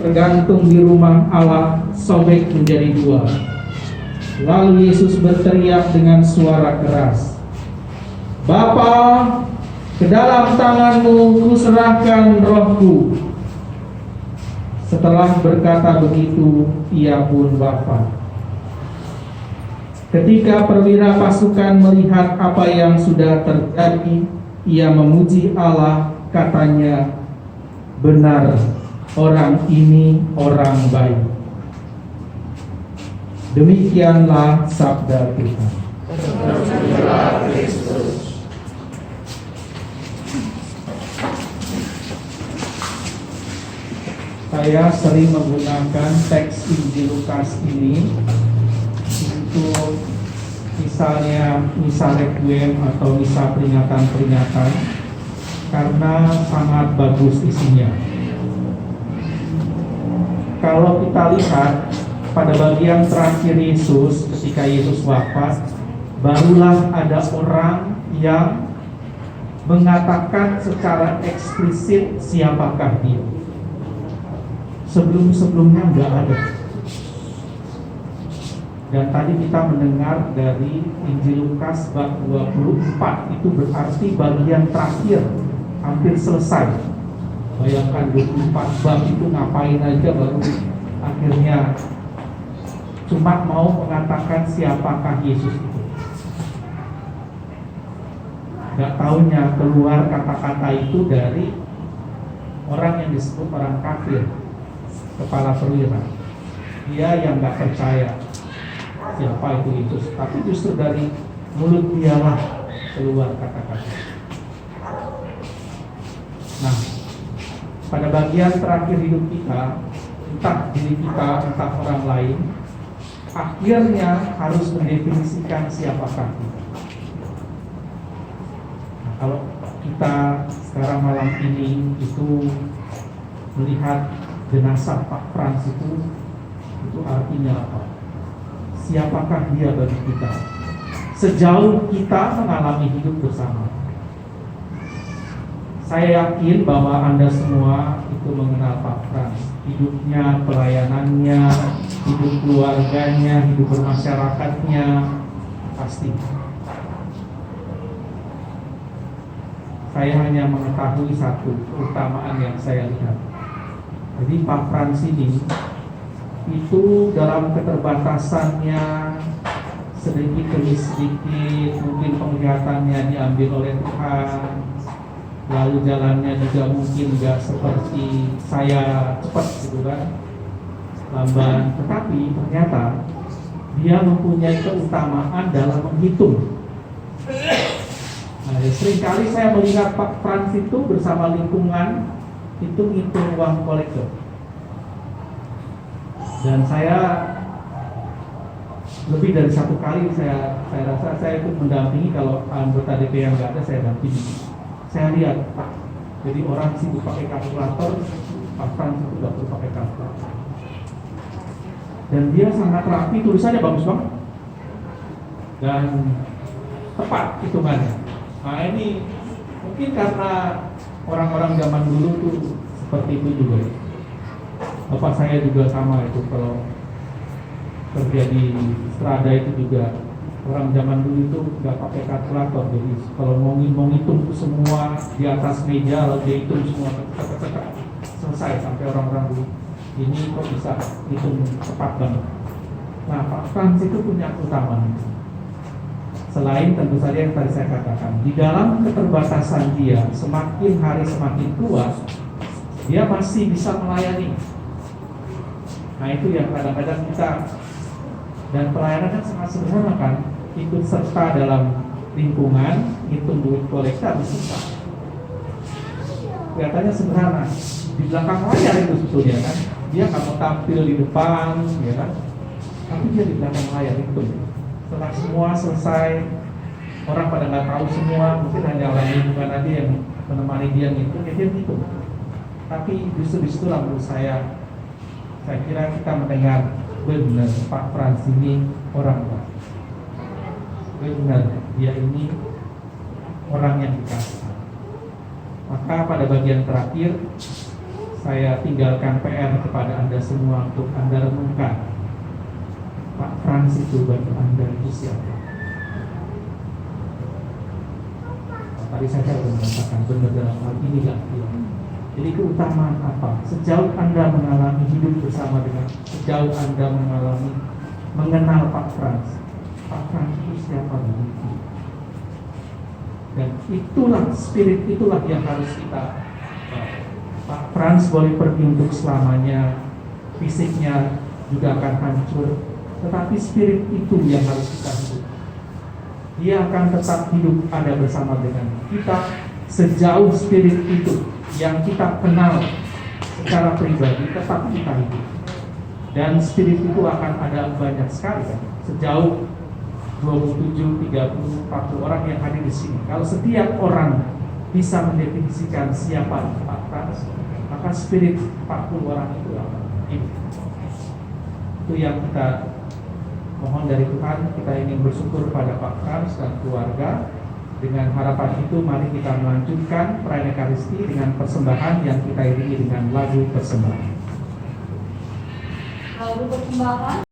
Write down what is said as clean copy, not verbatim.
tergantung di rumah Allah sobek menjadi dua. Lalu Yesus berteriak dengan suara keras, "Bapa, ke dalam tanganmu kuserahkan rohku." Setelah berkata begitu, ia pun wafat. Ketika perwira pasukan melihat apa yang sudah terjadi, ia memuji Allah, katanya, "Benar, orang ini orang baik." Demikianlah sabda Tuhan. Terpujilah Kristus. Saya sering menggunakan teks Injil Lukas ini untuk misalnya misa requiem atau misa peringatan-peringatan karena sangat bagus isinya. Kalau kita lihat pada bagian terakhir Yesus, ketika Yesus wafat, barulah ada orang yang mengatakan secara eksplisit siapakah dia. Sebelum-sebelumnya nggak ada. Dan tadi kita mendengar dari Injil Lukas bab 24, itu berarti bagian terakhir, hampir selesai. Bayangkan 24 bab itu ngapain aja, baru akhirnya cuma mau mengatakan siapakah Yesus itu. Gak taunya keluar kata-kata itu dari orang yang disebut orang kafir, kepala perwira. Dia yang gak percaya siapa itu Yesus, tapi justru dari mulut dialah keluar kata-kata. Nah, pada bagian terakhir hidup kita, entah diri kita, entah orang lain, akhirnya harus mendefinisikan siapakah kita. Nah, kalau kita sekarang malam ini itu melihat jenazah Pak Frans itu artinya apa? Siapakah dia bagi kita? Sejauh kita mengalami hidup bersama, saya yakin bahwa Anda semua itu mengenal Pak Frans. Hidupnya, pelayanannya, hidup keluarganya, hidup bermasyarakatnya, pasti. Saya hanya mengetahui satu keutamaan yang saya lihat. Jadi Pak Frans ini itu dalam keterbatasannya sedikit demi sedikit, mungkin penglihatannya diambil oleh Tuhan, lalu jalannya juga mungkin nggak seperti saya cepat gitu kan, lamban, tetapi ternyata dia mempunyai keutamaan dalam menghitung. Nah, seringkali saya melihat Pak Frans itu bersama lingkungan itu ngitung uang kolektor. Dan saya lebih dari satu kali saya rasa saya ikut mendampingi, kalau anggota DP yang nggak ada saya dampingi. Saya lihat Pak, jadi orang sibuk pakai kalkulator, Pak Frans itu nggak perlu pakai kalkulator. Dan dia sangat rapi, tulisannya bagus banget dan tepat hitungannya. Nah ini mungkin karena orang-orang zaman dulu tuh seperti itu juga. Bapak saya juga sama itu, kalau kerja di Strada itu juga orang zaman dulu itu nggak pakai kalkulator. Jadi kalau mau ngitung itu semua di atas meja, lalu dia hitung semua, selesai. Sampai orang-orang dulu ini kok bisa hitung cepat banget. Nah Pak Frans itu punya keutamaan. Selain tentu saja yang tadi saya katakan, di dalam keterbatasan dia, semakin hari semakin tua, dia masih bisa melayani. Nah itu yang kadang-kadang kita, dan pelayanan kan sangat sederhana kan, ikut serta dalam lingkungan, hitung duit kolektor susah. Kelihatannya sederhana, di belakang layar itu sebetulnya kan, dia nggak mau tampil di depan, ya kan, tapi dia di belakang layar itu. Setelah semua selesai, orang pada nggak tahu semua, mungkin hanya orang lingkungan aja yang menemani dia gitu, ya dia gitu. Tapi justru disitulah menurut saya kira kita mendengar benar Pak Frans ini orang baik. Benar dia ini orang yang dikasih. Maka pada bagian terakhir saya tinggalkan PR kepada Anda semua untuk Anda renungkan. Pak Frans itu bagi Anda itu siapa? Tadi saya sudah mengatakan benar dalam hal ini lah. Jadi keutamaan apa? Sejauh Anda mengalami hidup bersama dengan, sejauh Anda mengenal Pak Frans itu siapa begitu? Dan itulah spirit, itulah yang harus kita. Pak Frans boleh pergi untuk selamanya, fisiknya juga akan hancur, tetapi spirit itu yang harus kita hidup. Dia akan tetap hidup ada bersama dengan kita sejauh spirit itu yang kita kenal secara pribadi tetap kita hidup. Dan spirit itu akan ada banyak sekali kan? Sejauh 27, 30, 40 orang yang hadir di sini. Kalau setiap orang bisa mendefinisikan siapa Pak Frans, maka spirit 40 orang itu akan hidup. Itu yang kita mohon dari Tuhan. Kita ingin bersyukur pada Pak Frans dan keluarga. Dengan harapan itu mari kita melanjutkan perayaan Ekaristi dengan persembahan yang kita iringi dengan lagu persembahan. Lagu persembahan